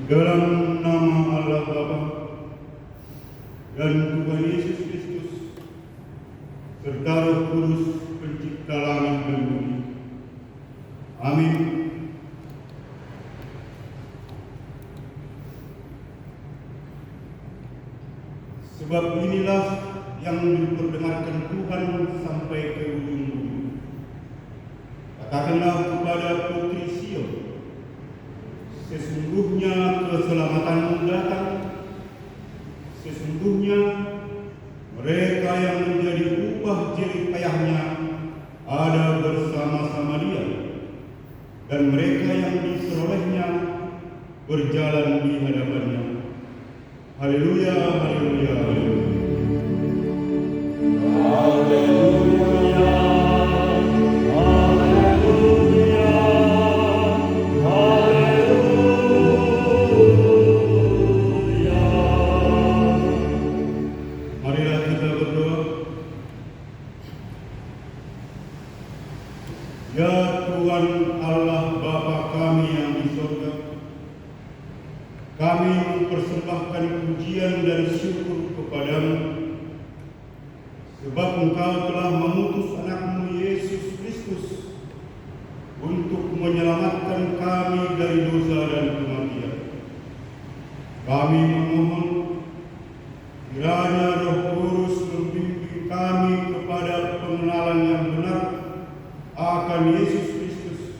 dalam nama Allah Bapa dan Tuhan Yesus Kristus serta Roh Kudus pencipta langit dan bumi. Amin. Sebab inilah yang diperdengarkan Tuhan sampai ke ujung bumi. Katakanlah kepada putri Sion, sesungguhnya keselamatan datang, sesungguhnya mereka yang menjadi upah jerih payahnya ada bersama-sama Dia, dan mereka yang diperolehnya berjalan di hadapannya. Haleluya, haleluya, haleluya. Haleluya. Ya Tuhan Allah Bapa kami yang di surga, kami mempersembahkan pujian dan syukur kepadamu, sebab Engkau telah mengutus anakmu Yesus Kristus untuk menyelamatkan kami dari dosa dan kematian. Kami memohon kiranya Roh Kudus membimbing kami kepada pengenalan yang benar akan Yesus Kristus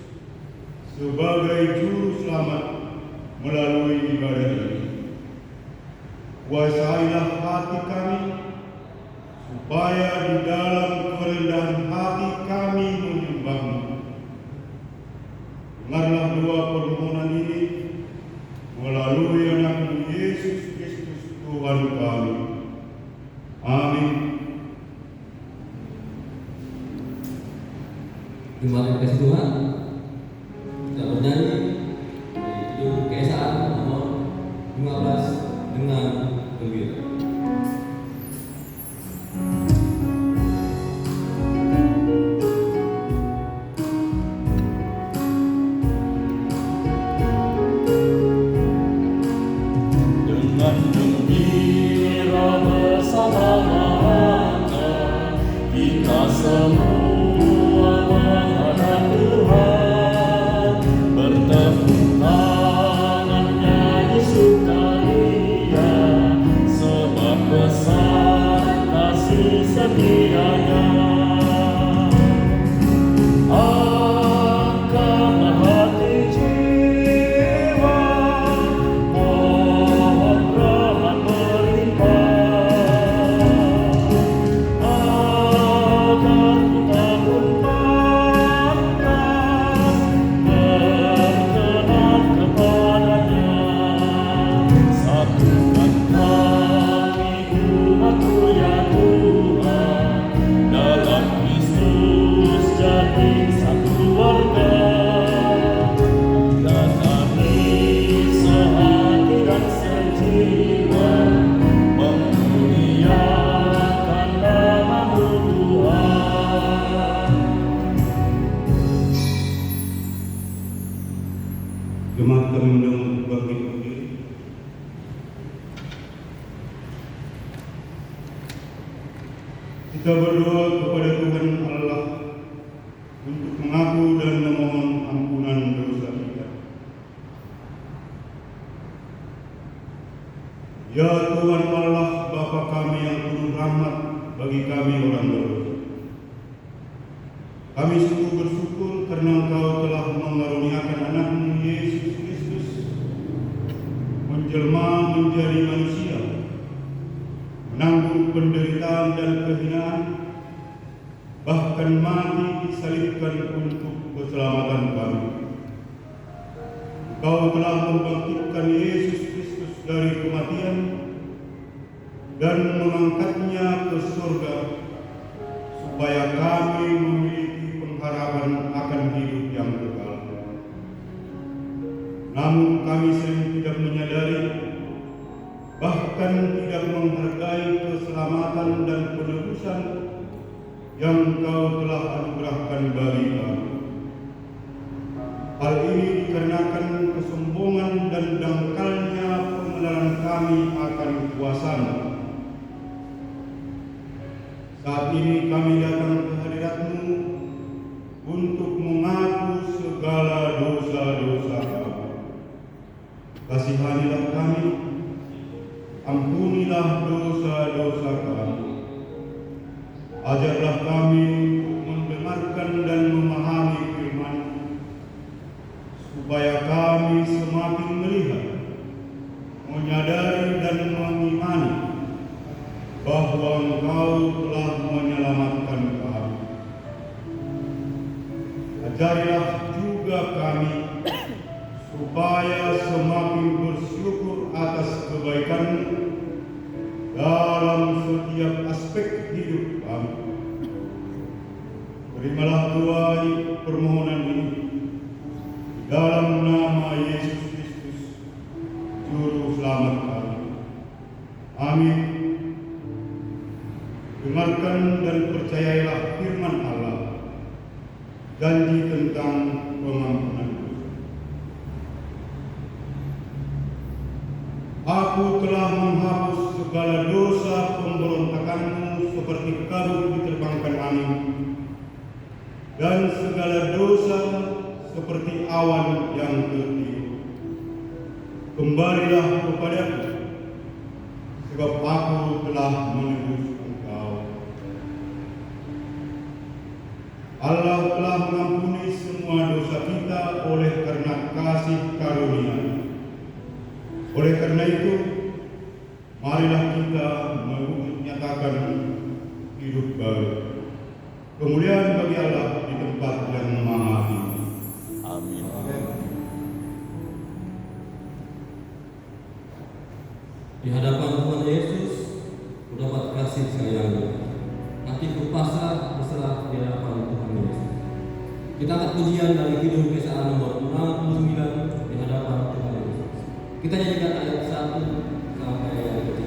sebagai juru selamat melalui ibadah ini. Kuasailah hati kami supaya di dalam kerendahan hati kami menyembah-Mu. Dengarlah doa permohonan ini melalui anakmu Yesus Kristus Tuhan kami. Amin. Terima kasih Tuhan. Kita bernyanyi di judul keesaan nomor 15 dengan gembira. Dengan gembira bersama-sama kita semua Jemaat kami undang bangkit berdiri. Kita berdoa kepada Tuhan Allah untuk mengaku dan memohon ampunan dosa kita. Ya Tuhan Allah Bapa kami yang penuh rahmat bagi kami orang berdosa, kami sungguh bersyukur karena Engkau telah mengaruniakan anakmu Yesus Kristus menjelma menjadi manusia, menanggung penderitaan dan kehinaan, bahkan mati disalibkan untuk keselamatan kami. Engkau telah membangkitkan Yesus Kristus dari kematian dan mengangkatnya ke surga, supaya kami memiliki pengharapan akan hidup yang kekal. Namun kami sering tidak menyadari, bahkan tidak menghargai keselamatan dan penebusan yang Engkau telah anugerahkan bagi kami. Hal ini dikarenakan kesombongan dan dangkalnya Saat ini kami datang ke hadirat-Mu untuk mengaku segala dosa-dosa kami. Kasihanilah kami, ampunilah dosa-dosa kami. Ajarlah kami untuk mendengarkan dan memahami firman, supaya kami semakin melihat, menyadari dan mengimani bahwa Engkau telah menyelamatkan kami. Ajarilah juga kami supaya semakin bersyukur atas kebaikan-Mu dalam setiap aspek hidup kami. Terimalah doa permohonan ini dalam nama Yesus Kristus, Juru Selamat kami. Amin. Dengarkan dan percayailah firman Allah, janji tentang pengampunan dosa. Aku telah menghapus segala dosa pemberontakanmu seperti kabut diterbangkan angin, dan segala dosa seperti awan yang tertiup. Kembalilah kepadaku, sebab aku telah menebus engkau. Allah telah mengampuni semua dosa kita oleh karena kasih karunia-Nya. Oleh karena itu, marilah kita menyatakan hidup baru. Kemuliaan bagi Allah di tempat yang maha tinggi. Amin. Di hadapan Tuhan Yesus, ku dapat kasih sayang-Nya. Hatiku pasrah berserah di hadapan Tuhan Yesus. Kita angkat pujian dari Kidung Kesaran nomor 69 di hadapan Tuhan Yesus. Kita nyanyikan ayat 1 sampai ayat 3.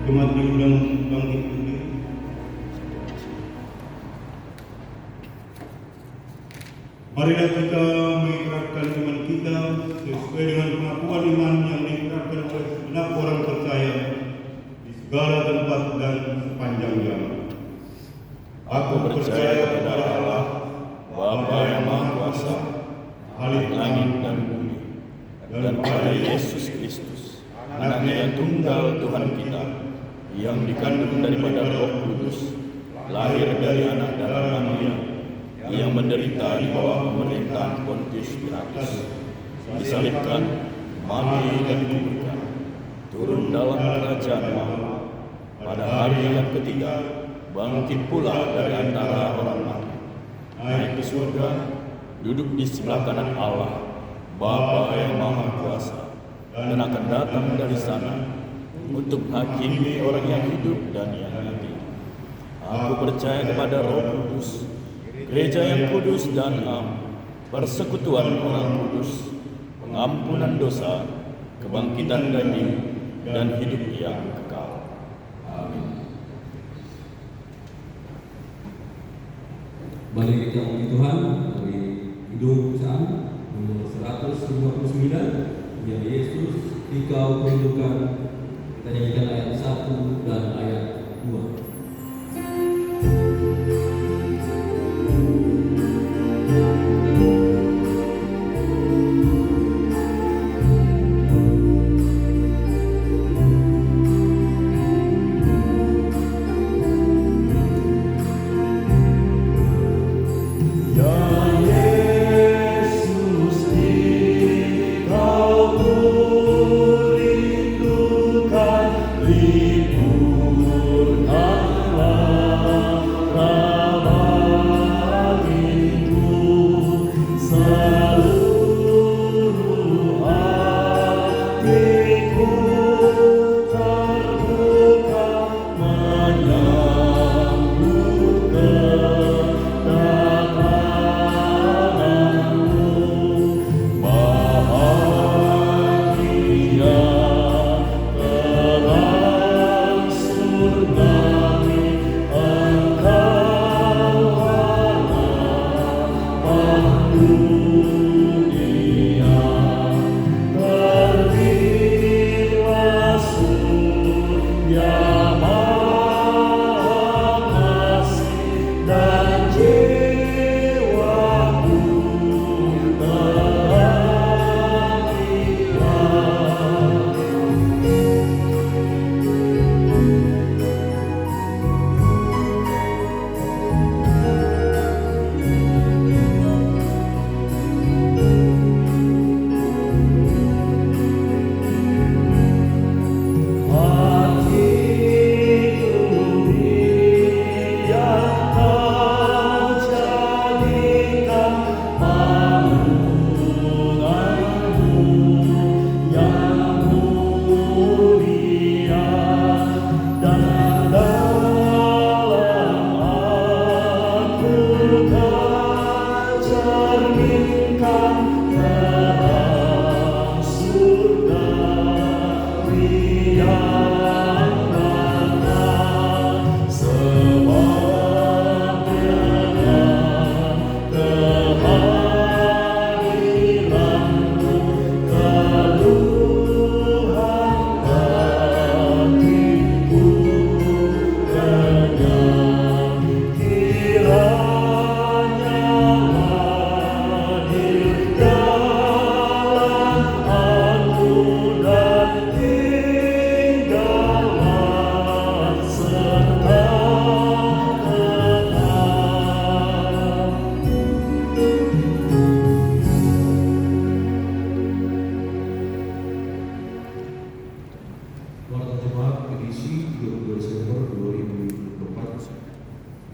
Jemaat diundang bangkit berdiri. Marilah kita mengikrarkan iman kita sesuai dengan pengakuan iman yang diikrarkan oleh segenap orang percaya di segala tempat dan sepanjang zaman. Aku percaya kepada Allah, Bapa yang Maha Kuasa, Khalik langit dan bumi, dan pada Yesus Kristus, Anaknya yang tunggal Tuhan kita, yang dikandung daripada Roh Kudus, lahir dari anak darah Maria, yang menderita di bawah pemerintahan Pontius Pilatus, disalibkan, mati dan dikuburkan, turun dalam kerajaan Allah, pada hari yang ketiga bangkit pula dari antara orang mati, naik ke surga, duduk di sebelah kanan Allah, Bapa yang Maha Kuasa, dan akan datang dari sana untuk menghakimi orang yang hidup dan yang mati. Aku percaya kepada Roh Kudus, gereja yang kudus dan am, persekutuan orang kudus, pengampunan dosa, kebangkitan daging, dan hidup yang kekal. Amin. Mari kita memuji Tuhan dari Kidung Pesan nomor 159, ya Yesus, Engkau kurindukan. Kita nyanyikan ayat 1 dan ayat 2.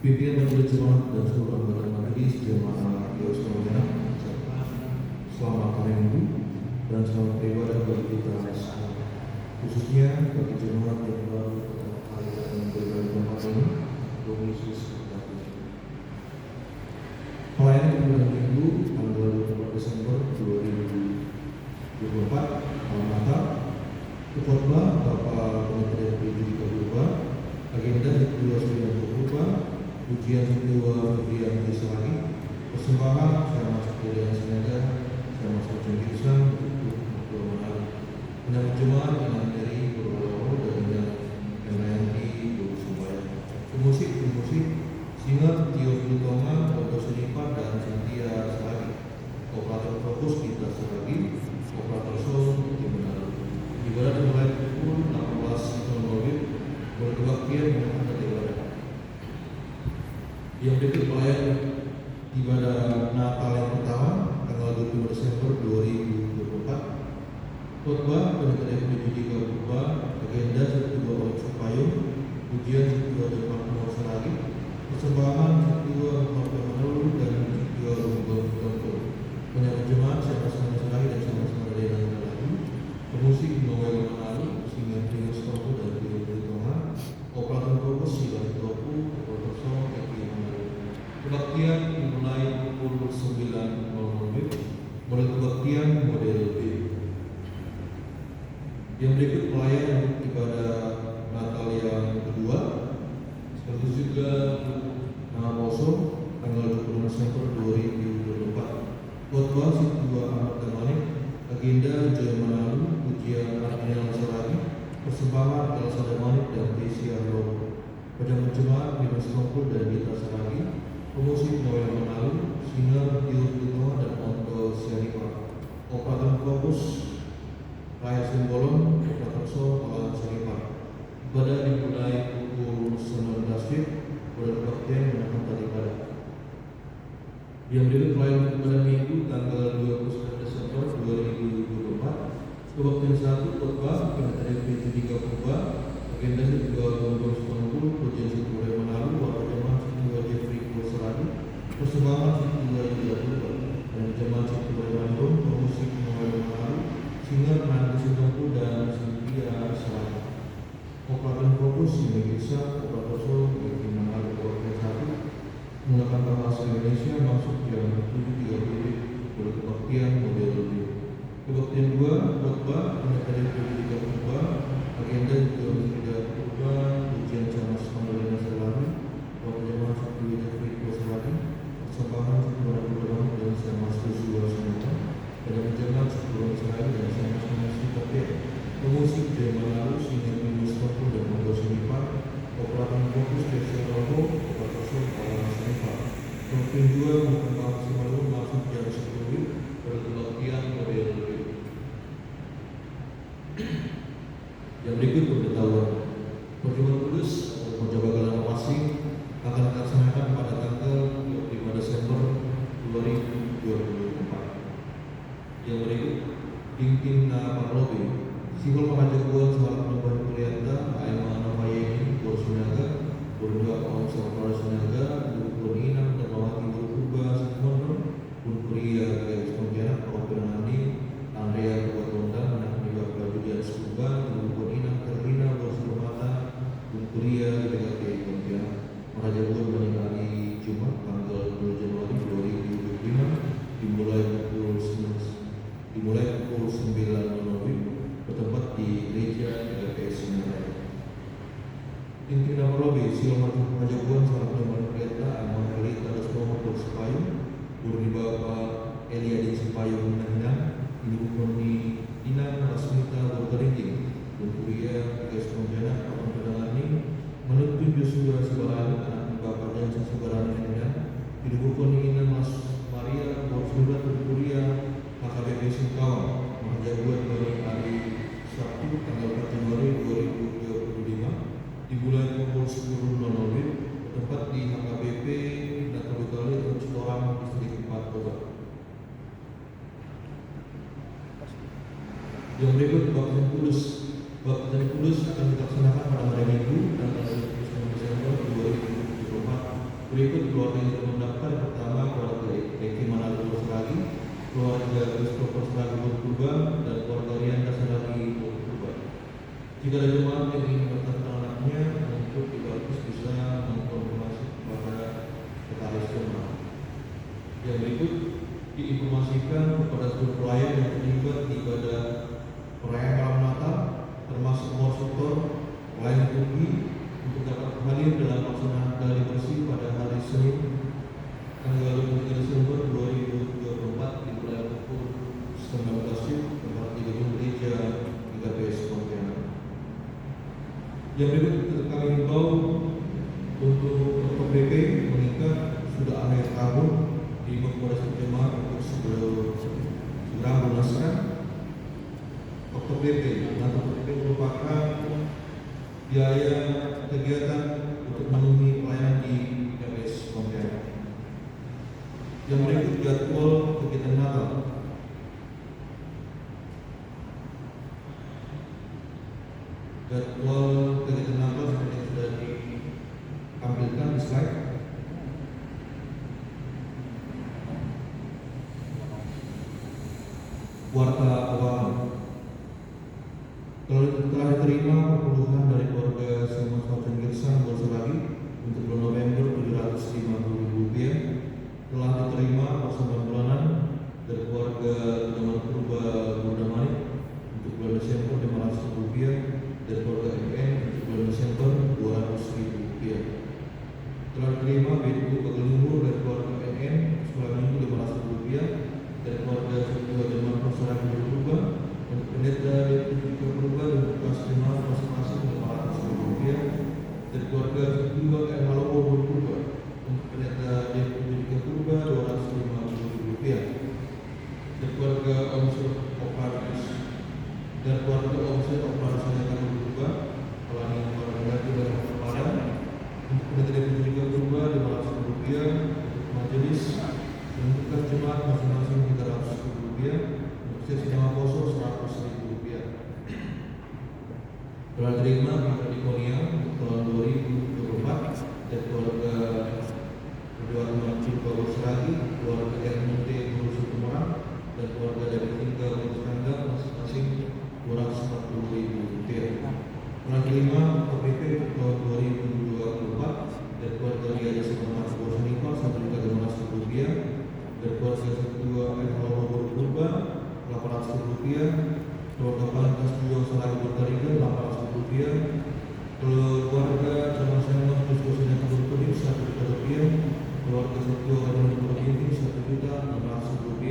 Pimpinan Majelis Jemaat dan seluruh anggota Majelis Jemaat Yerusalem serta selamat hari Minggu dan selamat beribadah bagi kita semua, khususnya bagi jemaat yang baru pertama kali datang beribadah di tempat ini. Tuhan Yesus berkati. Pelayanan bulan Minggu tanggal 24 Desember 2024 malam Natal, khotbah Bapak Pendeta Dr. Berubah, agenda kedua sudah berubah, ujian kedua ujian bisa lagi, persembahan saya masuk ke dalam senaga, saya masuk ke Islam untuk berdoa, menyambut jemaat dengan dari berdoa dan dengan melayani bersumpah. Pemusik singer Tio Utama, Oto Sunipa dan Cynthia Selagi, operator fokus kita Selagi, operator sound di Manado. Ibadah dimulai pukul 18.00 berkebaktian menghadap ibadah. Yang berikut pelayanan ibadah Natal yang pertama tanggal 22 Desember 2024. Khotbah Pendeta Dr. Berubah, agenda kedua orang Supayung, ujian kedua depan Selagi, Kebaktian dimulai pukul 9.00 mulai kebaktian model B. Yang berikut pelayan ibadah Natal yang kedua, sekaligus juga nama kosong tanggal 20 Desember 2024. Khotbah Sidua Ahmad Damanik, agenda Joy Manalu, ujian Ardian Saragi, persembahan Elsa Damanik dan Tesia Romo. Pada Jemaat Minus Kompul dan Dita Saragi, promosi Noel Manalu, Sinar Yus Dutoa dan Onto Sianipar. Operator Fokus Raya Simbolon, Operator Sol, Palang Sianipar. Ibadah dimulai pukul 19 pada kebaktian menahan tadi ibadah. Yang berikut pelayanan ibadah Minggu tanggal 29 Desember 2024. Kebaktian 1 khotbah Penata DP 3 khotbah, agenda juga Gubernur Sukompul, Pujian Siture Manalu, Wakil Jemaat Siture Jeffrey Kurseradi, persembahan Siture Jila Tuba, dan Jemaat Siture Bandung, promosi Noel Manalu, Singer Nanti Sukompul dan Cynthia Saradi. Operator Fokus Indonesia, Operator Sol, Yaitu Manalu Wakil 1, menggunakan bahasa Indonesia masuk jam 7.30 pada kebaktian model B. Kebaktian 2, khotbah Penata DP 3 khotbah, agenda juga tidak khotbah ujian Camas Mandalina Selami, Wakil Jemaat Siture Jeffrey Kurseradi, persembahan Siture Gubernur dan Camas Joshua Sunita, dan Jemaat Siture Seragi dan Camas Manasi Kapten, promosi Joy Manalu, Sinar Minus Kompul dan Mondo Sinipar, operator Fokus Tesia Romo, Operator Sol, Palang Sinipar. Kebaktian 2 mengembang Simalu masuk jam 10 pada kebaktian model B. Yang berikut pemberitahuan pertemuan kudus atau Jabatan Masing akan dilaksanakan pada tanggal 5 Desember 2024. Yang berikut Dingtin Parlobe, Simbol Pengajakuan Salat Penubahan Kulianta, Aima Namayeni, Borsunaga, Bordua Om Sapara Sunaga, Bukuninam, Termawati Burukuba, Sikmondo, Bukuria, Gagis Pontianak, Openani, Andrea Kuatondang, Nakniwa Prajudian Sukuba, Bukuninam, Terlina, Borsurmata, Bukuria, DKP Pontianak. Pengajakuan pada hari Jumat tanggal 2 Januari 2025 dimulai pukul 9.00 bertempat di gereja DKP Sinaraya. Inti nama Robi, Silang Pengajakuan Salah Penubahan Kereta, Amal Heli Tadas Nomor Persepayung, Burni Bapak Elia di Sepayung Nanang, Ibu Koni Inang Rasmita Berkerinting, Bukuria, Tegas Pontianak, Kapal Pedangani, menuntut Joshua Sibarani, anak Bapak dan Sibarani Nanang, Ibu Koni Inang Mas Maria, Borsulat Bukuria, HKBP Singkawang, Pengajakuan dari hari Sabtu tanggal 4 Januari 2025 dimulai pukul 10.00 tempat di HKBP Natal Restoran Distrik 4 Kota. Yang berikut Baptisan Kudus. Baptisan Kudus akan dilaksanakan pada hari Minggu tanggal 29 Desember 2024. Berikut keluarga yang terdaftar: pertama keluarga Eki Manalu Seragi, keluarga Christopher Seragi Berkuba, dan keluarga Rianda Seragi Berkuba. Jika ada jemaat yang ingin mendaftarkan anaknya untuk dibaptis, bisa mengkonfirmasi kepada sekretaris jemaat. Yang berikut diinformasikan kepada seluruh pelayan yang terlibat di ibadah perayaan malam Natal, termasuk morsuktor, pelayan liturgi, untuk dapat hadir dalam pelaksanaan gali bersih pada hari Senin tanggal 23 Desember 2024 dimulai pukul 19 tempat di gedung gereja GKPS Pontianak. Yang berikut kami himbau untuk OKBP mengingat sudah akhir tahun di kepada jemaat untuk segera melunaskan OKBP. OKBP merupakan biaya kegiatan untuk memenuhi pelayanan di GKPS Pontianak. Yang berikut jadwal kegiatan Natal. Jadwal kegiatan Natal seperti yang sudah ditampilkan di slide. Warta keuangan. Telah diterima perpuluhan dari keluarga Simon Faustin Girsa keluarga kedua Malopo Purba untuk pendeta Deka Purba Rp250.000 dan keluarga Omset Oparus dan keluarga Omset Oparus Deka Purba Pelani Warga dan Kepada untuk pendeta Deka Purba Rp500.000 untuk majelis menentukan jemaat masing-masing Rp300.000 untuk sesi nama poso Rp100.000. Telah terima Pak Dikonia untuk tahun 2024 dan keluarga kedua teman Cipta Seragi, keluarga RMT Guru Sukumarang dan keluarga dari Tinggal Tangga masing-masing Rp240.000. Telah terima KPP untuk tahun 2024 dan keluarga Ria Sukumarang Bosaniko Rp1.500.000 dan keluarga kedua Malopo Purba Rp800.000. Keluarga Palantas 2 Seragi Bertariga Rp800.000, keluarga Jaman Senang Diskusinya Kebun Kuning Rp1.000, keluarga Setio Kadang Berginting Rp1.600.000,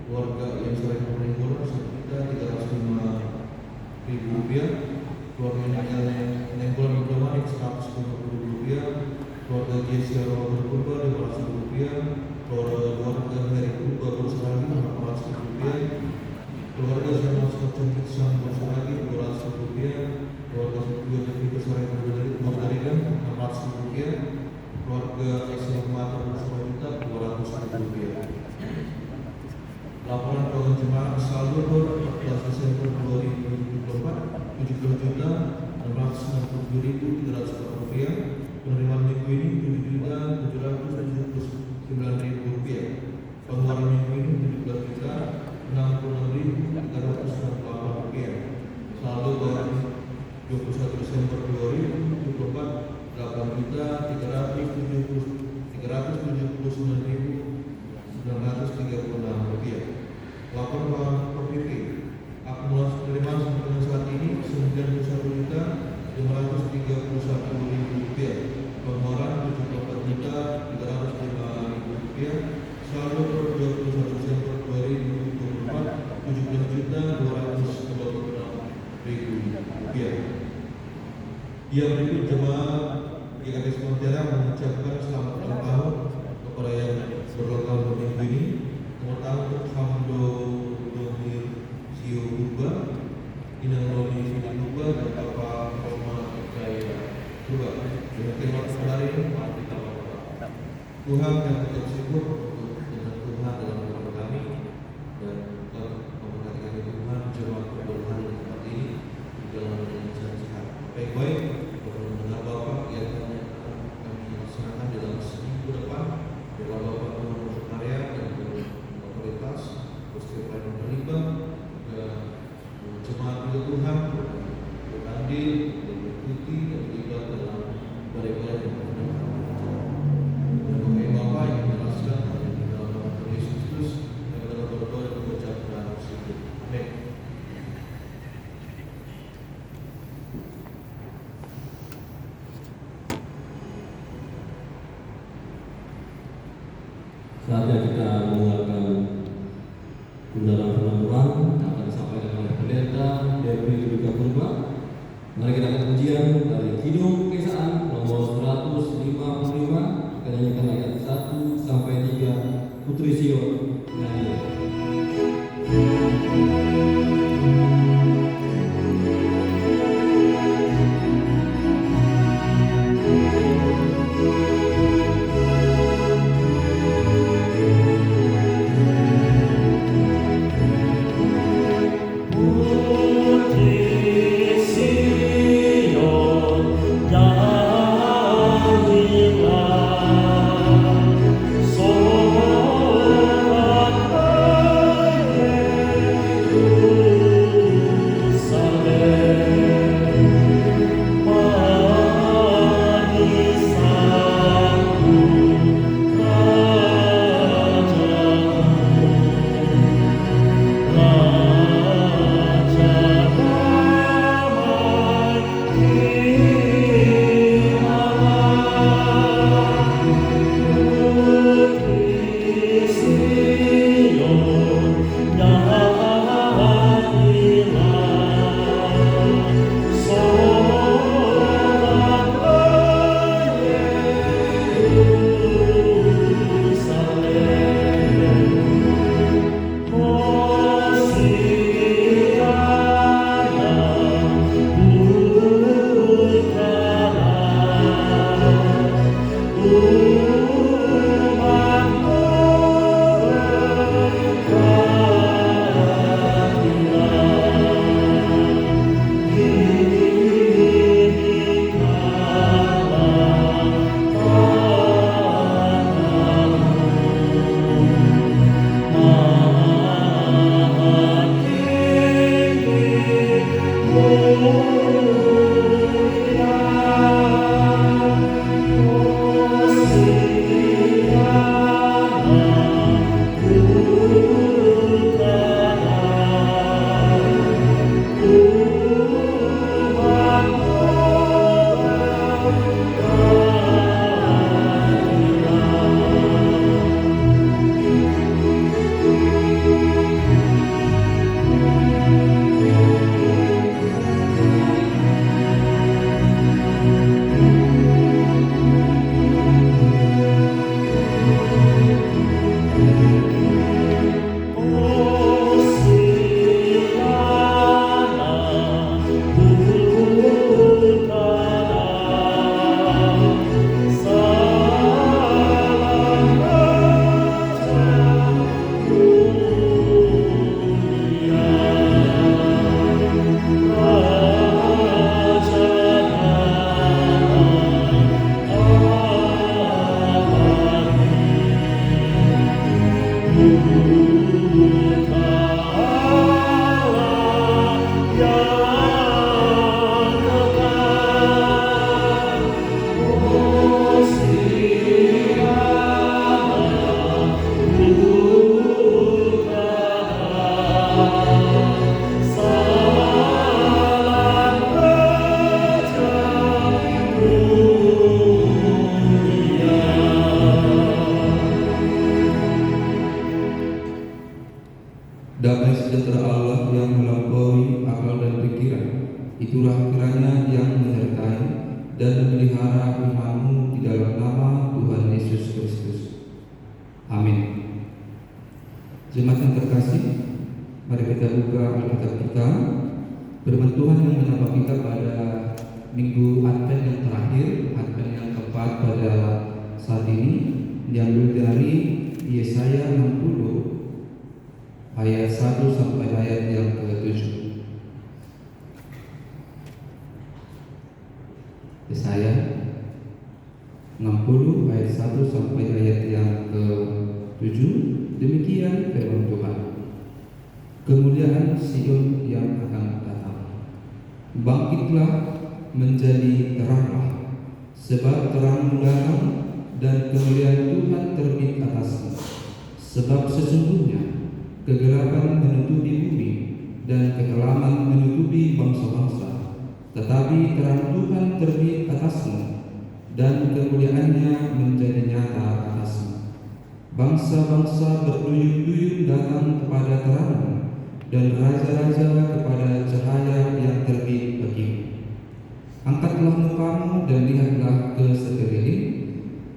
keluarga yang sering meninggal Rp1.305.000, keluarga Nenggol Mikramanik Rp150.000, keluarga Jessia Romo Purba Rp500.000, keluarga Heri Purba Berseragi Rp400.000, keluarga Sama Cantik Sang Berseragi Rp200.000, keluarga Setio Devi Berseragi Berdarigan Rp400.000, keluarga Esra Mata Berseragita Rp200.000. Laporan keuangan jemaah saldo 14 Desember 2024 Rp7.660.340, penerimaan minggu ini Rp7.779.000, pengeluaran minggu ini Rp16.060.368, saldo pada 21 Desember 2024 Rp8.379.936. Laporan keuangan PPP akumulasi penerimaan sampai dengan saat ini Rp91.531.000, pengeluaran Rp74.305.000, saldo per 21 Desember 2024 Rp17.226.000. Yang berikut jemaah GKP Sementara mengucapkan selamat ulang tahun kepada yang berulang tahun minggu ini. Selamat tahun untuk Hamdo Domir Sio Purba, Inang Roni Sini Purba, dan Bapak Roma Jaya Purba. Dengan tema hari ini, mari kita berdoa. Tuhan yang mengucap syukur untuk dengan Tuhan dalam kehidupan kami dan memberkati kami Tuhan jemaat berdoa di tempat ini di dalam sehat. Baik-baik, mendengar Bapak yang kami laksanakan dalam seminggu depan, dalam Bapak Tuhan berkarya dan otoritas, setiap yang terlibat, jemaat juga Tuhan berandil, berikuti dan terlibat dalam balai-balai yang berdoa. Dan bagi Bapak yang menjelaskan di dalam nama Tuhan Yesus Kristus, yang dalam berdoa dan mengucapkan syukur. Amin. Saatnya kita mendengarkan undangan firman Tuhan akan disampaikan oleh pendeta Devi Deka Purba. Mari kita akan pujian dari Kidung Kesaan nomor 155, akan nyanyikan ayat 1 sampai 3 Putri Sion nyanyi. Putri Sion dalam nama Tuhan Yesus Kristus. Amin. Jemaat yang terkasih, mari kita buka Alkitab kita. Firman Tuhan yang menyapa kita pada minggu Advent yang terakhir, Advent yang keempat pada saat ini, diambil dari Yesaya 60 ayat 1 sampai ayat yang ke-7. Yesaya 60 ayat 1 sampai ayat yang ke-7. Demikian firman Tuhan. Kemuliaan Sion yang akan datang. Bangkitlah, menjadi teranglah, sebab terang datang dan kemuliaan Tuhan terbit atasmu. Sebab sesungguhnya kegelapan menutupi bumi dan kekelaman menutupi bangsa-bangsa. Tetapi terang Tuhan terbit atasmu, dan kemuliaannya menjadi nyata atasmu. Bangsa-bangsa berduyun-duyun datang kepada terangmu, dan raja-raja kepada cahaya yang terbit bagimu. Angkatlah mukamu dan lihatlah ke sekeliling,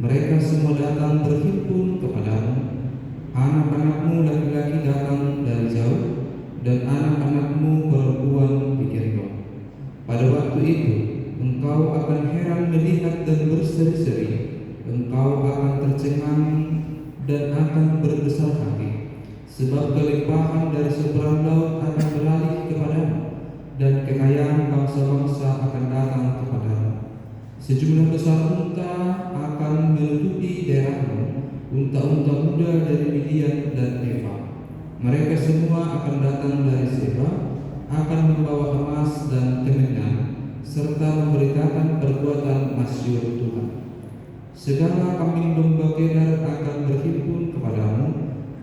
mereka semua datang berhimpun kepadamu. Anak-anakmu laki-laki datang dari jauh, dan anak-anakmu perempuan digendong. Pada waktu itu, engkau akan heran melihat dan berseri-seri. Engkau akan tercengang dan akan berbesar hati, sebab kelimpahan dari seberang laut akan beralih kepadamu, dan kekayaan bangsa-bangsa akan datang kepadamu. Sejumlah besar unta akan menutupi daerahmu, unta-unta muda dari Midian dan Eva. Mereka semua akan datang dari Seba, akan membawa emas dan kemenyan, serta memberitakan perbuatan masyhur Tuhan. Segala kambing domba Kedar akan berhimpun kepadamu,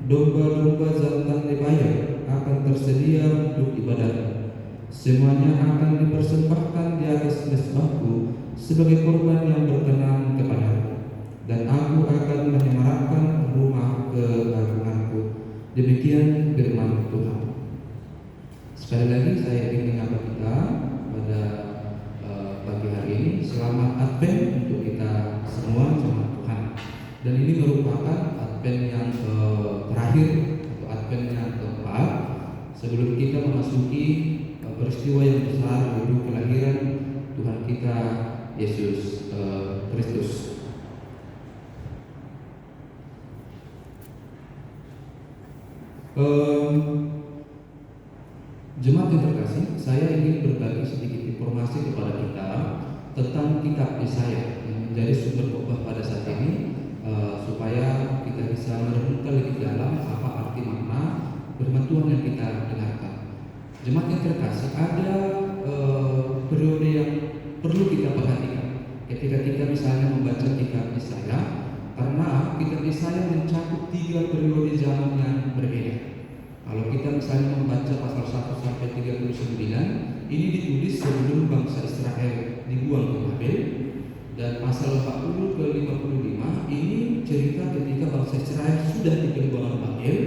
domba-domba jantan Nebaia akan tersedia untuk ibadah. Semuanya akan dipersembahkan di atas mezbahku sebagai korban yang berkenan kepadaku, dan aku akan menyemarakkan rumah keagunganku. Demikian firman Tuhan. Sekali lagi saya ingin menyapa kita pada pagi hari ini. Selamat Advent untuk kita semua jemaat Tuhan. Dan ini merupakan Advent yang terakhir atau Advent yang keempat sebelum kita memasuki peristiwa yang besar, yaitu kelahiran Tuhan kita Yesus Kristus. Jemaat yang terkasih, saya ingin berbagi sedikit informasi kepada kita tentang kitab Yesaya yang menjadi sumber khotbah pada saat ini, supaya kita bisa merenungkan lebih dalam apa arti makna firman Tuhan yang kita dengarkan. Jemaat yang terkasih, ada periode yang perlu kita perhatikan ketika kita misalnya membaca kitab Yesaya, karena kitab Yesaya mencakup 3 periode zaman yang berbeda. Kalau kita misalnya membaca pasal 1 sampai 39, ini ditulis sebelum bangsa Israel dibuang ke Babel, dan pasal 40 ke 55 ini cerita ketika bangsa Israel sudah di pembuangan Babel,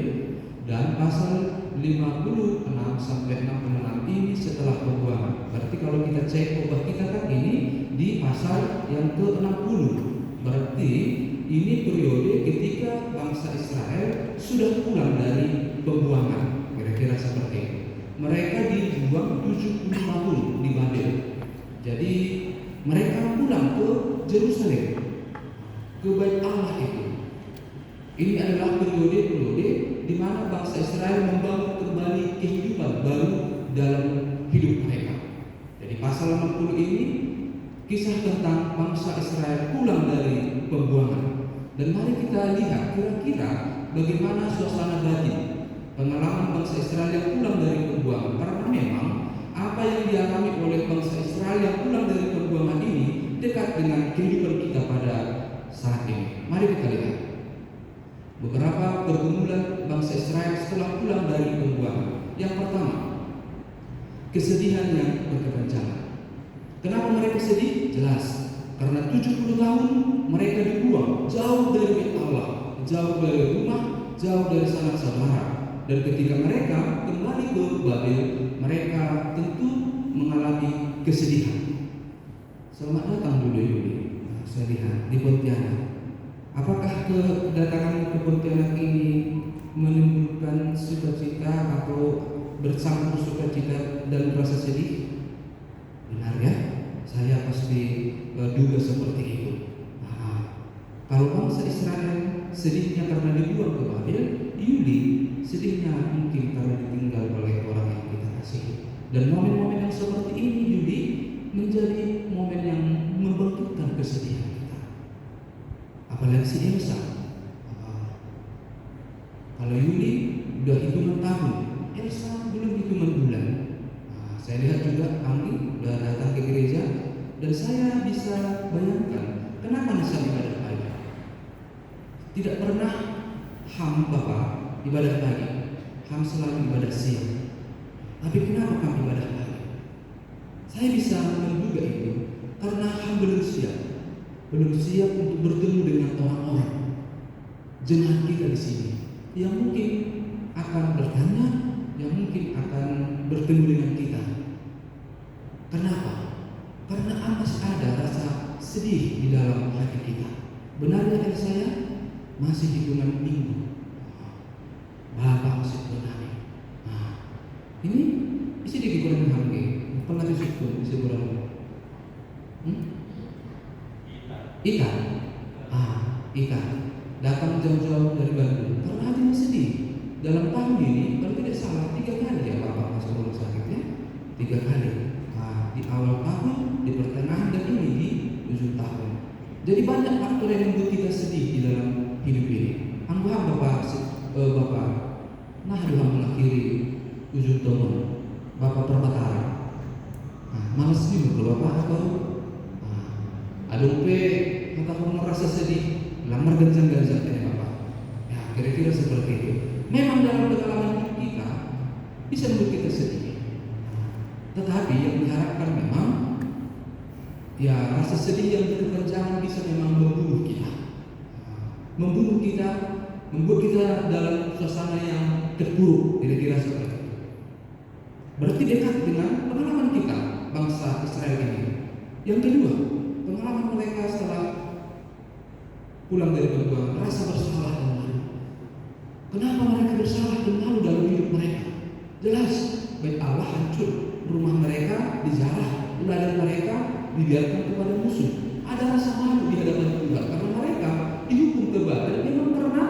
dan pasal 56 sampai 66 ini setelah pembuangan. Berarti kalau kita cek khotbah kita kan ini di pasal yang ke-60. Berarti ini periode ketika bangsa Israel sudah pulang dari pembuangan, kira-kira seperti itu. Mereka dibuang 70 tahun di Babel. Jadi mereka pulang ke Yerusalem, ke Bait Allah itu. Ini adalah periode-periode di mana bangsa Israel membangun kembali kehidupan baru dalam hidup mereka. Jadi pasal 60 ini kisah tentang bangsa Israel pulang dari pembuangan. Dan mari kita lihat kira-kira bagaimana suasana batin pengalaman bangsa Israel yang pulang dari pembuangan. Karena memang apa yang dialami oleh bangsa Israel yang pulang dari pembuangan ini dekat dengan kehidupan kita pada saat ini. Mari kita lihat beberapa pergumulan bangsa Israel setelah pulang dari pembuangan. Yang pertama, kesedihan yang berkepanjangan. Kenapa mereka sedih? Jelas, karena 70 tahun mereka dibuang jauh dari Bait Allah, jauh dari rumah, jauh dari sanak saudara. Dan ketika mereka kembali ke Babel, mereka tentu mengalami kesedihan. Selamat datang dulu Yuli. saya lihat di Pontianak. Apakah kedatangan ke Pontianak ini menimbulkan sukacita atau bercampur sukacita dan rasa sedih? Benar ya? Saya pasti duga seperti itu. Kalau bangsa Israel sedihnya karena dibuang ke Babel, Yuli sedihnya mungkin karena ditinggal oleh orang yang kita kasihi. Dan momen-momen yang seperti ini Yuli menjadi momen yang membangkitkan kesedihan kita. Apalagi si Elsa. Kalau Yuli udah hitungan tahun, Elsa belum hitungan bulan. Saya lihat juga kami udah datang ke gereja dan saya bisa bayangkan kenapa Nisa ibadah pagi. Tidak pernah Ham Bapak ibadah pagi, Ham selalu ibadah siang. Tapi kenapa kami ibadah pagi? Saya bisa menduga itu karena Ham belum siap untuk bertemu dengan orang-orang jemaat kita di sini yang mungkin akan bertanya, yang mungkin akan bertemu dengan kita. Kenapa? Karena masih ada rasa sedih di dalam hati kita. Benarnya kan saya masih hitungan minggu, Bapak masih berani. Ini isi di kurang hamge, pernah disebut isi kurang. Ikan, ikan datang jauh-jauh dari Bandung karena hatinya sedih. Dalam tahun ini, kalau tidak salah 3 kali ya Bapak masuk rumah sakitnya, 3 kali. Di awal tahun, di pertengahan, dan ini di ujung tahun. Jadi banyak faktor yang membuat kita sedih di dalam hidup ini. Angguham Bapak, nah Tuhan mengakhiri ujung tahun, Bapak Permatara. Malas juga kalau Bapak atau adumpe kata kamu merasa sedih, lamar ganjang-ganjang ya Bapak. Ya kira-kira seperti itu. Memang dalam pengalaman kita bisa membuat kita sedih. Tetapi yang diharapkan memang ya rasa sedih yang berkepanjangan bisa memang membunuh kita, membuat kita dalam suasana yang terpuruk, kira-kira seperti itu. Berarti dekat dengan pengalaman kita bangsa Israel ini. Yang kedua, pengalaman mereka setelah pulang dari berbuat, rasa bersalah dan malu. Kenapa mereka bersalah dan malu dalam hidup mereka? Jelas, bait Allah hancur, rumah mereka dijarah, ladang mereka dibiarkan kepada musuh. Ada rasa malu di hadapan Tuhan karena mereka dihukum ke Babel memang karena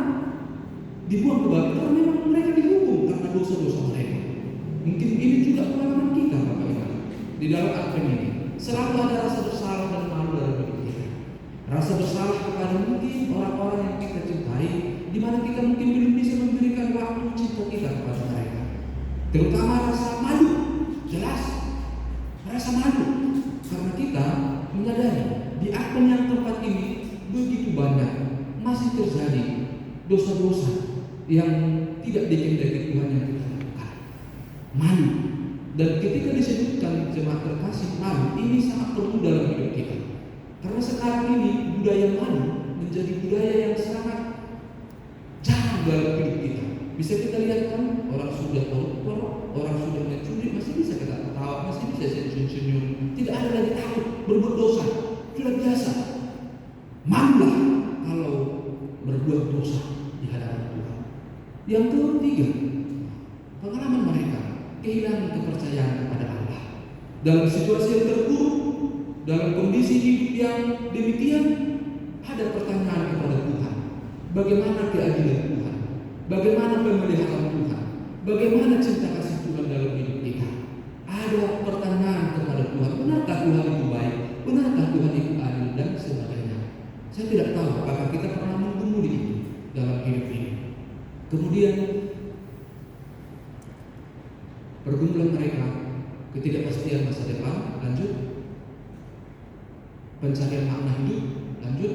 dibuang ke Babel karena memang mereka dihukum karena dosa-dosa mereka. Mungkin ini juga pengalaman kita Bapak Ibu di dalam Advent ini. Selalu ada rasa bersalah dan malu dalam hidup kita. Rasa bersalah kepada mungkin orang-orang yang kita cintai, di mana kita mungkin belum bisa memberikan waktu cinta kita kepada mereka. Terutama rasa malu, jelas rasa malu karena kita menyadari di akun yang tempat ini begitu banyak masih terjadi dosa-dosa yang tidak dikehendaki Tuhan yang kita lakukan. Malu, dan ketika disebutkan jemaat terkasih malu, ini sangat perlu dalam hidup kita. Karena sekarang ini budaya malu menjadi budaya yang sangat jarang dalam hidup kita. Bisa kita lihat kan, orang sudah koruptor, orang sudah mencuri, masih bisa kita ketawa, masih bisa senyum-senyum. Tidak ada lagi takut berbuat dosa, sudah biasa. Malulah kalau berbuat dosa di hadapan Tuhan. Yang ketiga, pengalaman mereka kehilangan kepercayaan kepada Allah. Dalam situasi yang terburuk, dalam kondisi hidup yang demikian, ada pertanyaan kepada Tuhan. Bagaimana keadilan Tuhan? Bagaimana pemeliharaan Tuhan? Bagaimana cinta kasih Tuhan dalam hidup kita? Ada pertanyaan kepada Tuhan. Benarkah Tuhan itu baik? Benarkah Tuhan itu adil dan sebagainya? Saya tidak tahu apakah kita pernah mengemudi itu dalam hidup ini. Kemudian pergumulan mereka, ketidakpastian masa depan, lanjut. Pencarian makna hidup, lanjut.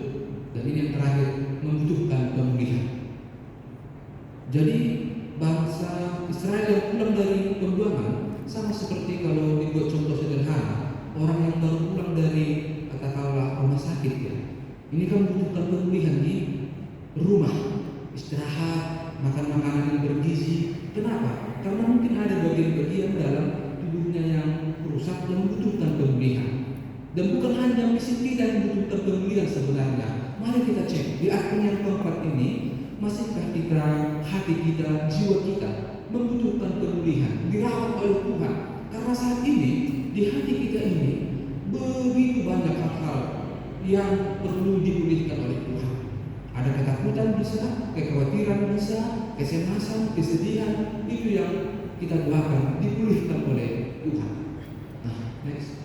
Dan ini yang terakhir, membutuhkan pemulihan. Jadi bangsa Israel yang pulang dari pembuangan sama seperti kalau dibuat contoh sederhana, orang yang baru pulang dari katakanlah rumah sakit ya. Ini kan membutuhkan pemulihan di rumah, istirahat, makan makanan yang bergizi. Kenapa? Karena mungkin ada bagian-bagian dalam tubuhnya yang rusak dan membutuhkan pemulihan. Dan bukan hanya misi kita yang membutuhkan pemulihan sebenarnya. Mari kita cek di akun yang keempat ini, masihkah kita, hati kita, jiwa kita membutuhkan pemulihan, dirawat oleh Tuhan? Karena saat ini di hati kita ini begitu banyak hal-hal yang perlu dipulihkan oleh Tuhan. Ada ketakutan bisa, kekhawatiran bisa, kecemasan, kesedihan, itu yang kita doakan dipulihkan oleh Tuhan. Nah, next.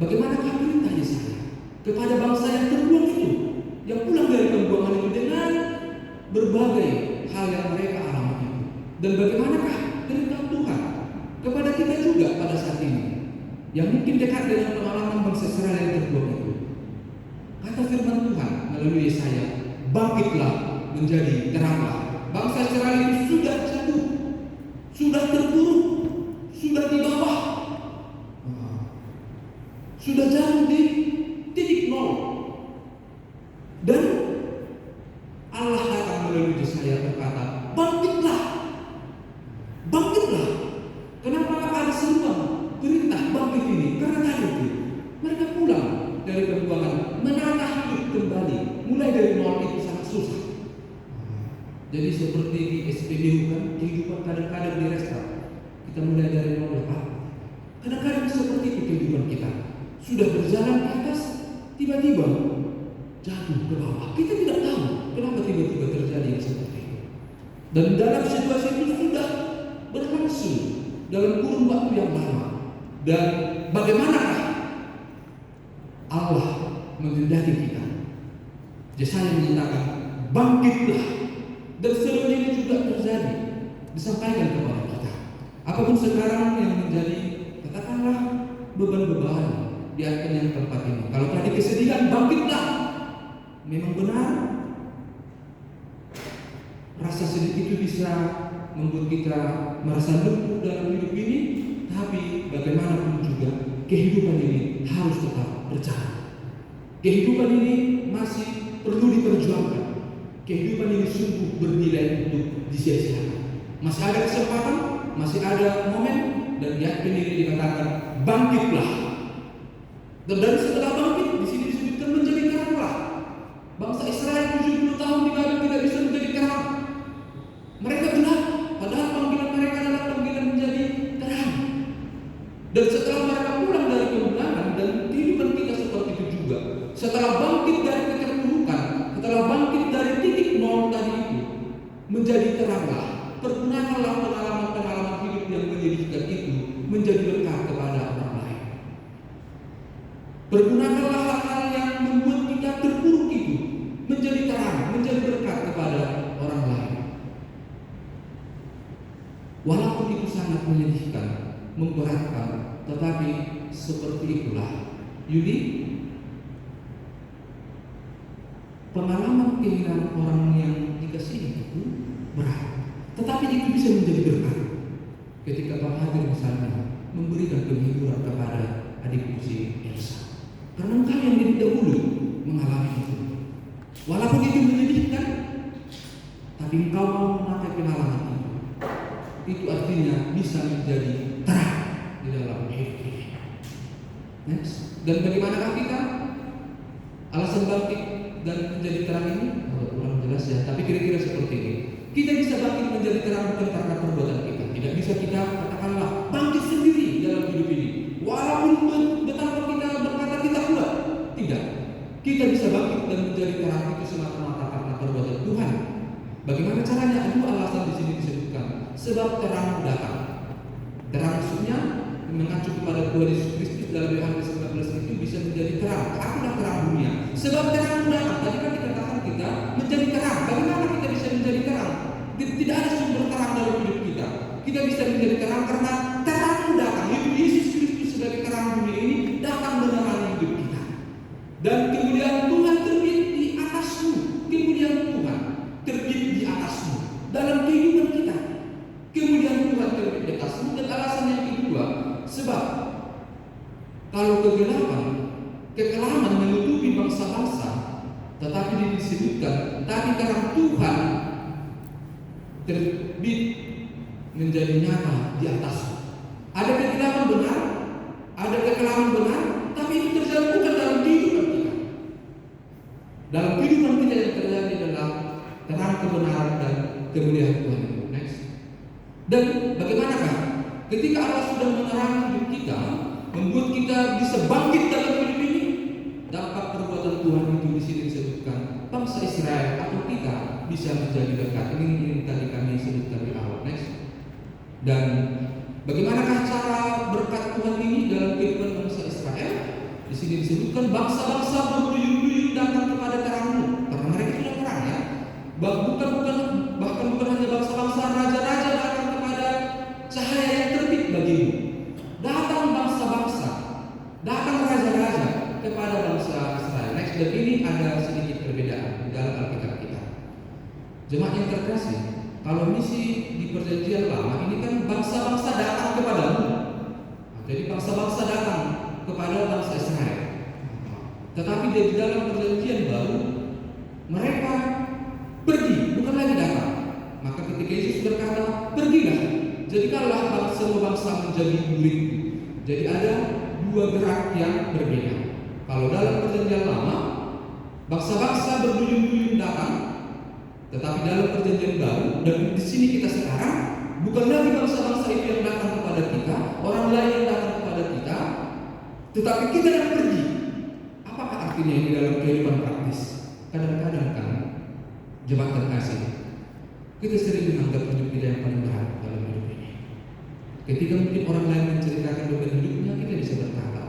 Bagaimanakah perintah Yesaya kepada bangsa yang terbuang itu, yang pulang dari pembuangan itu dengan berbagai hal yang mereka alami itu? Dan bagaimanakah perintah Tuhan kepada kita juga pada saat ini, yang mungkin dekat dengan pengalaman bangsa Israel yang terbuang itu? Kata firman Tuhan melalui Yesaya, bangkitlah menjadi teranglah. Bangsa Israel itu sudah jatuh, sudah terpuruk, sudah di bawah, sudah jatuh di titik nol. Dan Allah datang melalui Yesaya berkata, bangkitlah, bangkitlah. Kenapa ada seruan perintah bangkit ini? Karena tadi itu mereka pulang dari pembuangan, menata hidup kembali, mulai dari nol itu sangat susah. Jadi seperti di SPBU kan, kehidupan kadang-kadang di restoran kita mulai dari nol ya Pak. Kadang-kadang seperti itu kehidupan kita. Sudah berjalan ke atas, tiba-tiba jatuh ke bawah. Kita tidak tahu kenapa tiba-tiba terjadi yang seperti itu. Dan dalam situasi itu sudah berlangsung dalam kurun waktu yang lama. Dan bagaimanakah Allah menghendaki kita? Yesaya menyatakan, bangkitlah. Dan seluruh ini juga terjadi, disampaikan kepada kita. Apapun sekarang yang menjadi, katakanlah, beban-beban di akun yang tempat ini. Kalau tadi kesedihan, bangkitlah. Memang benar, rasa sedih itu bisa membuat kita merasa lumpuh dalam hidup ini. Tapi bagaimanapun juga kehidupan ini harus tetap berjalan. Kehidupan ini masih perlu diperjuangkan. Kehidupan ini sungguh bernilai untuk disia-siakan. Masih ada kesempatan, masih ada momen, dan yakin ini dikatakan bangkitlah. Dan dari setelah bangkit di sini disebutkan menjadi teranglah. Bangsa Israel 70 tahun di Babel tidak bisa menjadi terang. Mereka benar, padahal panggilan mereka adalah panggilan menjadi terang. Dan setelah mereka pulang dari kemunduran, dan kehidupan kita seperti itu juga. Setelah bangkit dari keterpurukan, setelah bangkit dari titik nol tadi itu, menjadi teranglah. Pergunakanlah pengalaman-pengalaman hidup yang menyedihkan itu menjadi berkat kepada orang lain. Pergunakanlah hal-hal yang membuat kita terpuruk itu menjadi terang, menjadi berkat kepada orang lain. Walaupun itu sangat menyedihkan, memberatkan, tetapi seperti itulah. Yudi, pengalaman kehilangan orang yang dikasihi itu berat, tetapi itu bisa menjadi berkat. Ketika Pak Hadir misalnya memberikan penghiburan kepada adikku si Elsa, karena engkau yang lebih dahulu mengalami itu. Walaupun itu menyedihkan, tapi engkau mau memakai pengalaman itu artinya bisa menjadi terang di dalam hidup ini. Next. Dan bagaimanakah kita alasan bangkit dan menjadi terang ini? Kurang jelas ya, tapi kira-kira seperti ini. Kita bisa bangkit menjadi terang bukan karena perbuatan kita. Tidak bisa kita katakanlah bangkit sendiri dalam hidup ini. Walaupun betapa kita berkata kita kuat, tidak. Kita bisa bangkit dan menjadi terang itu semata-mata karena perbuatan Tuhan. Bagaimana caranya? Ada alasan di sini disebutkan. Sebab terang datang. Terang maksudnya mengacu kepada Tuhan Yesus Kristus dalam Yohanes 19 itu bisa menjadi terang. Akulah terang dunia. Sebab terang datang. Tadi kan dikatakan kita menjadi terang. Bagaimana kita bisa menjadi terang? Tidak ada sumber terang dalam hidup kita. Kita bisa menjadi terang karena terang datang. Yesus Kristus sebagai terang dunia ini datang menerangi hidup kita. Dan kemudian Tuhan terbit di atasmu. Kemudian Tuhan terbit di atasmu dalam kehidupan kita. Kemudian Tuhan terbit di atasmu. Dan alasan yang kedua, sebab kalau kekelaman menutupi bangsa-bangsa, tetapi disebutkan tapi terang Tuhan terbit menjadi nyata di atasmu. Ada kekelaman benar, ada kekelaman benar, dalam kehidupan kita yang terjadi adalah terang kebenaran dan kemuliaan Tuhan. Next. Dan bagaimanakah ketika Allah sudah menerangi hidup kita, membuat kita bisa bangkit dalam hidup ini? Dampak perbuatan Tuhan itu di sini disebutkan bangsa Israel atau kita bisa menjadi dekat. Ini tadi kami sebutkan di awal. Next. Dan bagaimanakah cara berkat Tuhan ini dalam kehidupan bangsa Israel? Di sini disebutkan bangsa-bangsa berduyun-duyun datang kepada terangmu, karena mereka sudah terang ya. Bahkan bukan hanya bangsa-bangsa, raja-raja datang kepada cahaya yang terbit bagimu. Datang bangsa-bangsa, datang raja-raja kepada bangsa Israel. Next, dan ini ada sedikit perbedaan di dalam Alkitab kita. Jemaat yang terkasih, kalau misi di Perjanjian Lama ini kan bangsa-bangsa datang kepadamu. Jadi bangsa-bangsa datang kepada bangsa Israel. Tetapi di dalam Perjanjian Baru mereka pergi, bukan lagi datang. Maka ketika Yesus berkata, pergilah, jadikanlah semua bangsa menjadi muridku. Jadi ada dua gerak yang berbeda. Kalau dalam Perjanjian Lama bangsa-bangsa berduyun-duyun datang, tetapi dalam Perjanjian Baru dan di sini kita sekarang bukan lagi bangsa-bangsa itu yang datang kepada kita, orang lain yang datang kepada kita, tetapi kita yang pergi. Apakah artinya ini dalam kehidupan praktis? Kadang-kadang kan jemaat terkasih, kita sering menganggap hidup kita yang paling berat dalam hidup ini. Ketika mungkin orang lain menceritakan beban hidupnya, kita bisa berkata,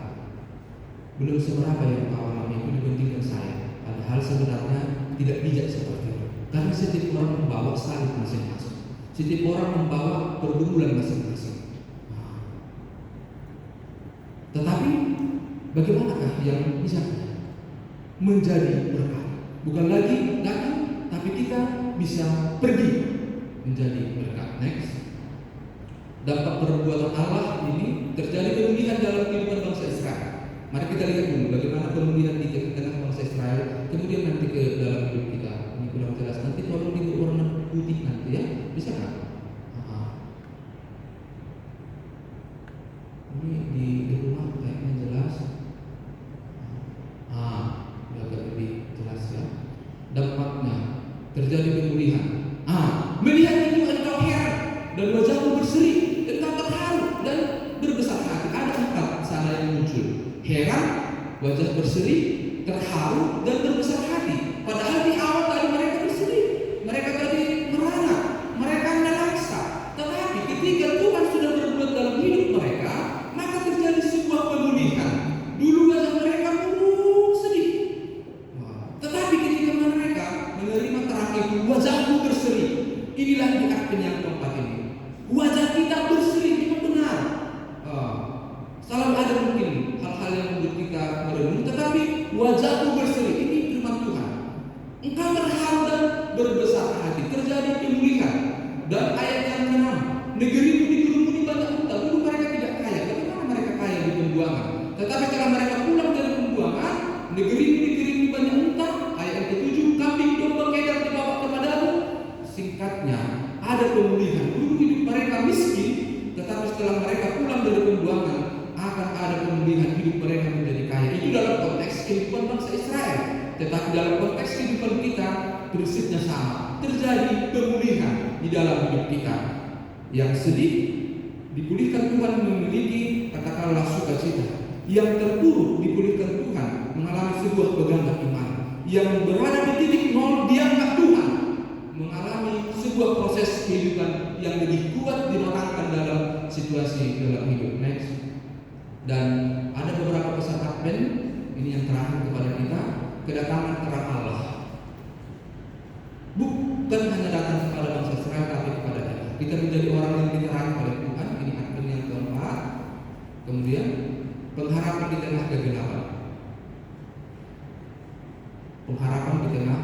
belum seberapa yang kau alami itu dibandingkan saya. Padahal sebenarnya tidak bijak seperti itu. Karena setiap orang membawa salib masing-masing. Setiap orang membawa pergumulan masing-masing. Tetapi bagaimanakah yang bisa menjadi berkat? Bukan lagi datang, tapi kita bisa pergi menjadi berkat. Next. Dampak perbuatan Allah ini terjadi kemuliaan dalam kehidupan bangsa Israel. Mari kita lihat dulu bagaimana kemuliaan di tengah bangsa Israel, kemudian nanti ke dalam hidup kita. Ini kurang jelas. Nanti tolong diwarna putih nanti ya, bisa kan? Ini di rumah kayaknya jelas. Agak lebih jelas ya. Dampaknya terjadi pemulihan. Melihat itu engkau heran dan wajahmu berseri, engkau terharu dan berbesar hati. Ada empat sana yang muncul. Heran, wajah berseri, terharu dan berbesar hati. Padahal di awal tadi mereka berseri, mereka tadi merana, mereka nelangsa. Tetapi ketika Tuhan sudah berbuat dalam hidup mereka, maka terjadi sebuah pemulihan. Dulu wajah mereka murung sedih. Tetapi ketika mereka menerima terang itu, wajahmu berseri. Inilah diartikan yang keempat ini. Wajah kita berseri, itu benar. Selalu ada mungkin hal-hal yang membuat kita merenung, tetapi wajahmu berseri. Ini firman Tuhan. Engkau terharu dan berbesar hati. Terjadi pemulihan. Dan ayat yang ke-6, negerimu digerumuni banyak unta. Dulu mereka tidak kaya. Bagaimana mereka kaya di pembuangan? Tetapi setelah mereka pulang dari pembuangan, negerimu digerumuni banyak unta. Ayat yang ke-7, kambing domba kedar dibawa kepadamu. Singkatnya, ada pemulihan. Dulu hidup mereka miskin, tetapi setelah mereka pulang dari pembuangan, akan ada pemulihan, hidup mereka menjadi kaya. Itu dalam konteks kehidupan bangsa Israel. Tetapi dalam konteks kehidupan kita, prinsipnya sama. Terjadi pemulihan di dalam hidup kita. Yang sedih, dipulihkan Tuhan memiliki katakanlah sukacita. Yang terpuruk, dipulihkan Tuhan mengalami sebuah pegangan iman. Yang berada di titik nol, diangkat Tuhan mengalami sebuah proses kehidupan yang lebih kuat dimatangkan dalam situasi dalam hidup. Next. Dan ada beberapa pesan Advent ini yang terakhir kepada kita, kedatangan terang Allah. Bukan hanya datang kepada bangsa Israel, tapi kepada kita. Kita menjadi orang yang diterangi oleh Tuhan. Ini Advent yang keempat. Kemudian pengharapan di tengah kegelapan. Pengharapan di tengah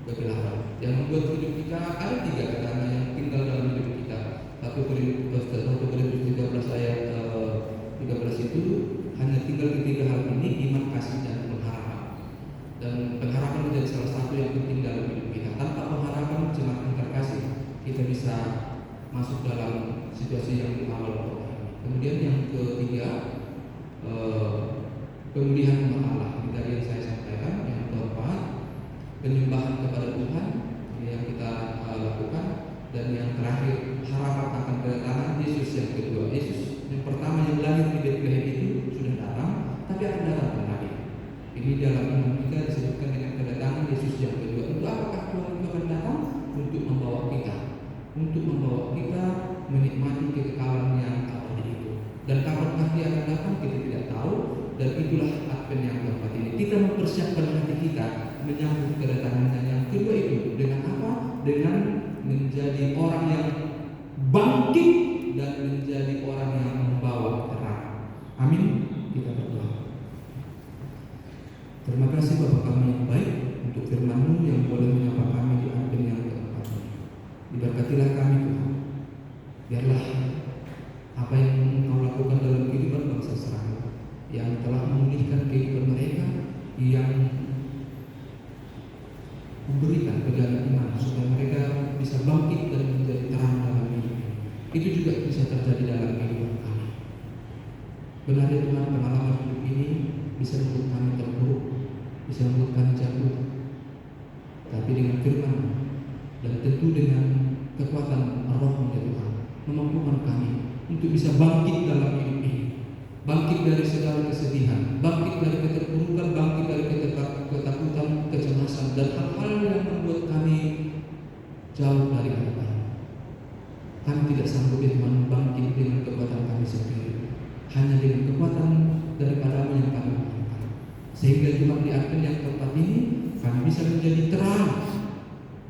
kegelapan. Yang membuat hidup kita ada tiga katanya yang tinggal dalam hidup kita. 1 Korintus 13 ayat 13 itu hanya tinggal ketiga hal ini, iman, kasih, dan pengharapan. Dan pengharapan menjadi salah satu yang penting dalam hidup kita. Tanpa pengharapan, jemaat yang terkasih, kita bisa masuk dalam situasi yang awal. Kemudian yang ketiga, pemulihan umat Allah. Ini tadi yang saya sampaikan. Yang keempat, penyembahan kepada Tuhan yang kita lakukan, dan yang terakhir harapan akan kedatangan Yesus yang kedua. Yesus yang pertama yang lahir di Bethlehem itu sudah datang, tapi akan datang kembali. Ini dalam iman kita disebutkan dengan kedatangan Yesus yang kedua. Untuk apakah Tuhan itu akan datang? Untuk membawa kita menikmati kekekalan yang abadi itu. Dan kapan Dia akan datang kita tidak tahu, dan itulah Advent yang keempat ini. Kita mempersiapkan hati kita menyambut kedatangannya yang kedua itu dengan apa? Dengan menjadi orang yang bangkit dan menjadi orang yang membawa terang. Amin. Kita berdoa. Terima kasih Bapa kami yang baik untuk firman-Mu yang boleh menyapa kami di Advent yang keempat ini. Diberkatilah kami Tuhan. Biarlah apa yang Engkau lakukan dalam kehidupan bangsa Israel, yang telah memulihkan kehidupan mereka, yang memberikan pegangan iman supaya mereka bisa bangkit dan menjadi terang dalam hidup ini. Itu juga bisa terjadi dalam kehidupan kami. Benar ya Tuhan, pengalaman hidup ini bisa membuat kami terpuruk, bisa membuat kami jatuh. Tapi dengan firman dan tentu dengan kekuatan Roh-Mu ya Tuhan, memampukan kami untuk bisa bangkit dalam hidup ini. Bangkit dari segala kesedihan, bangkit dari keterpurukan, bangkit dari ketakutan, kecemasan, dan hal-hal yang membuat kami jauh dari harapan. Kami tidak sanggup ya Tuhan bangkit dengan kekuatan kami sendiri, hanya dengan kekuatan daripada-Mu yang kami butuhkan. Sehingga Tuhan di Advent yang keempat ini kami bisa menjadi terang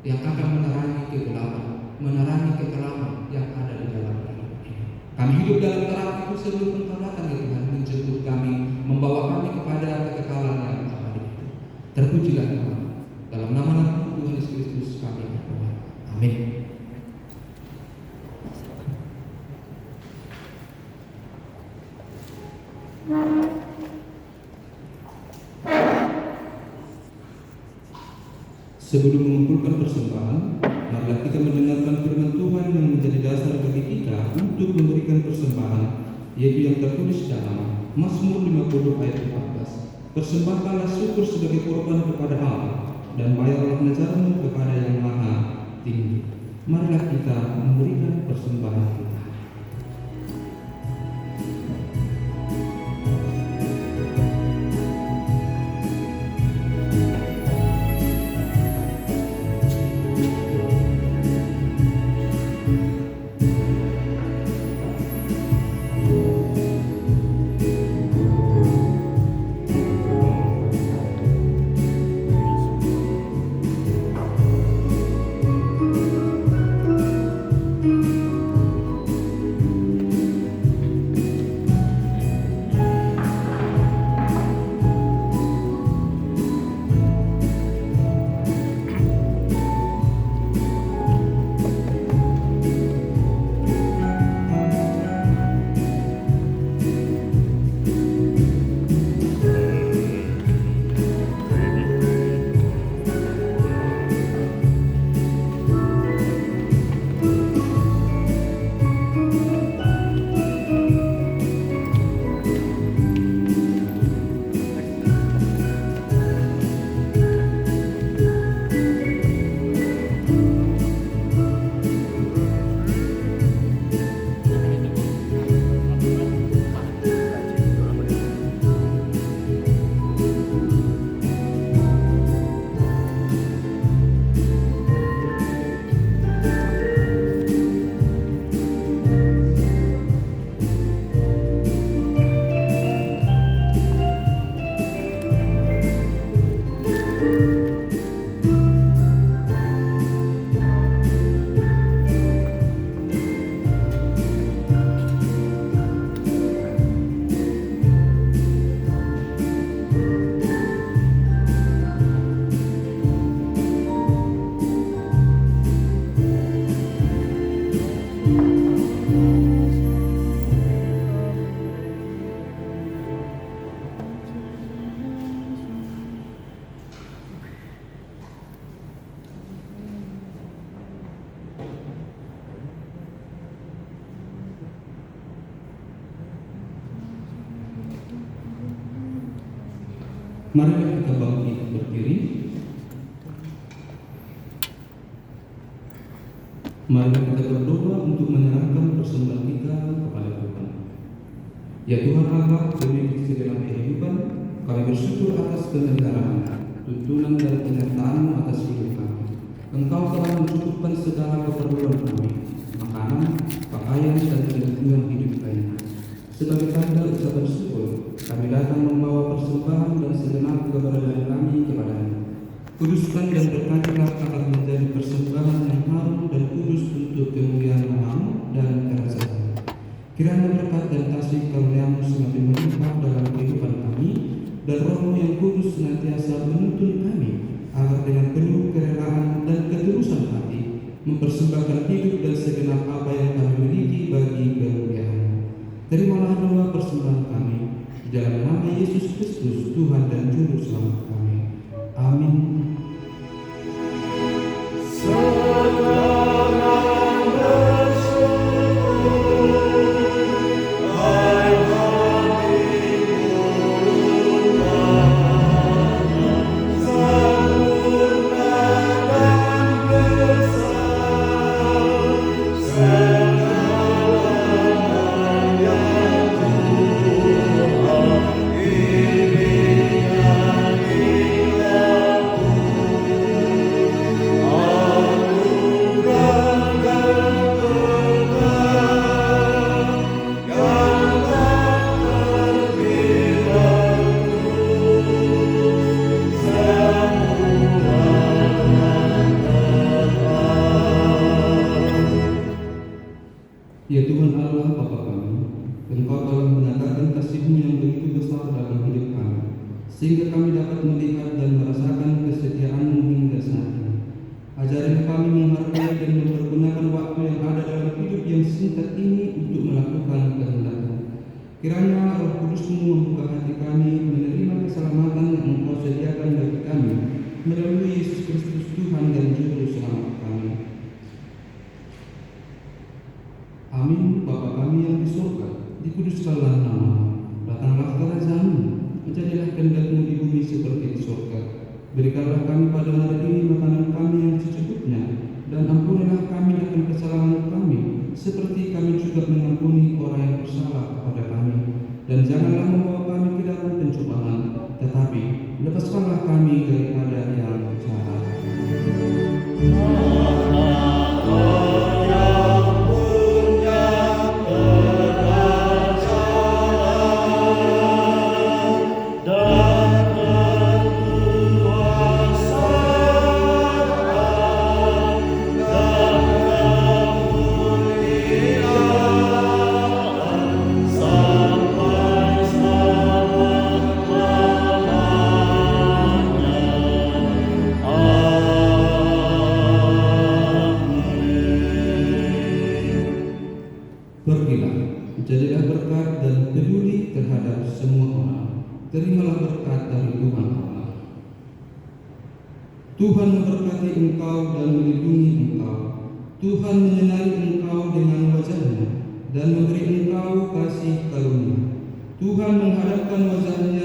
yang akan menerangi kegelapan, menerangi kekelaman yang ada di dalam hidup ini. Kami hidup dalam terang itu sebelum Engkau datang ya Tuhan, menjemput kami, membawa kami kepada kekekalan yang abadi itu. Terpujilah Tuhan. Dalam nama Tuhan Yesus Kristus kami berdoa. Amin. Sebelum mengumpulkan persembahan, marilah kita mendengarkan firman Tuhan yang menjadi dasar bagi kita untuk memberikan persembahan, yaitu yang tertulis dalam Mazmur 50 ayat 14. Persembahkanlah syukur sebagai korban kepada Allah, dan bayarlah nazarmu kepada Yang Maha Tinggi. Marilah kita memberikan persembahan kita. Mari kita bangkit berdiri. Mari kita berdoa untuk menyerahkan persembahan kita kepada Tuhan. Ya Tuhan Allah, pemilik segala kehidupan, kami bersyukur atas pemeliharaan, tuntunan dan penyertaan-Mu atas hidup kami. Engkau telah mencukupkan segala keperluan kami, makanan, pakaian, dan kebutuhan hidup lainnya. Sebagai tanda ucapan syukur, kami datang membawa persembahan dan segenap keberadaan kami kepada-Mu. Kuduskan dan berkatilah agar menjadi persembahan yang harum dan kudus untuk kemuliaan nama-Mu dan kerajaan-Mu. Kiranya berkat dan kasih karunia-Mu semakin melimpah dalam kehidupan kami, dan Roh-Mu yang kudus senantiasa menuntun kami agar dengan penuh kerelaan dan ketulusan hati mempersembahkan hidup dan segenap apa yang kami miliki bagi kemuliaan-Mu. Terimalah doa persembahan kami di dalam nama Yesus Kristus, Tuhan dan Juru Selamat kami. Amin. Ya Tuhan Allah Bapa kami, Engkau telah menyatakan kasih-Mu yang begitu besar dalam hidup kami, sehingga kami dapat melihat dan merasakan kesetiaan-Mu hingga saat ini. Ajarilah kami menghargai dan mempergunakan waktu yang ada dalam hidup yang singkat ini untuk melakukan kehendak-Mu. Kiranya Roh Kudus-Mu membuka hati kami menerima keselamatan yang Engkau sediakan bagi kami melalui Yesus Kristus Tuhan dan Juru Selamat kami. Amin. Bapa kami yang di surga, dikuduskanlah nama-Mu, datanglah kerajaan-Mu, menjadilah kehendak-Mu di bumi seperti di surga. Berikanlah kami pada hari ini makanan kami yang secukupnya, dan ampunilah kami akan kesalahan kami, seperti kami juga mengampuni orang yang bersalah kepada kami. Dan janganlah membawa kami ke dalam pencobaan, tetapi lepaskanlah kami daripada yang jahat. Pergilah, jadilah berkat dan peduli terhadap semua orang. Terimalah berkat dari Tuhan Allah. Tuhan memberkati engkau dan melindungi engkau. Tuhan menyinari engkau dengan wajah-Nya dan memberi engkau kasih karunia. Tuhan menghadapkan wajah-Nya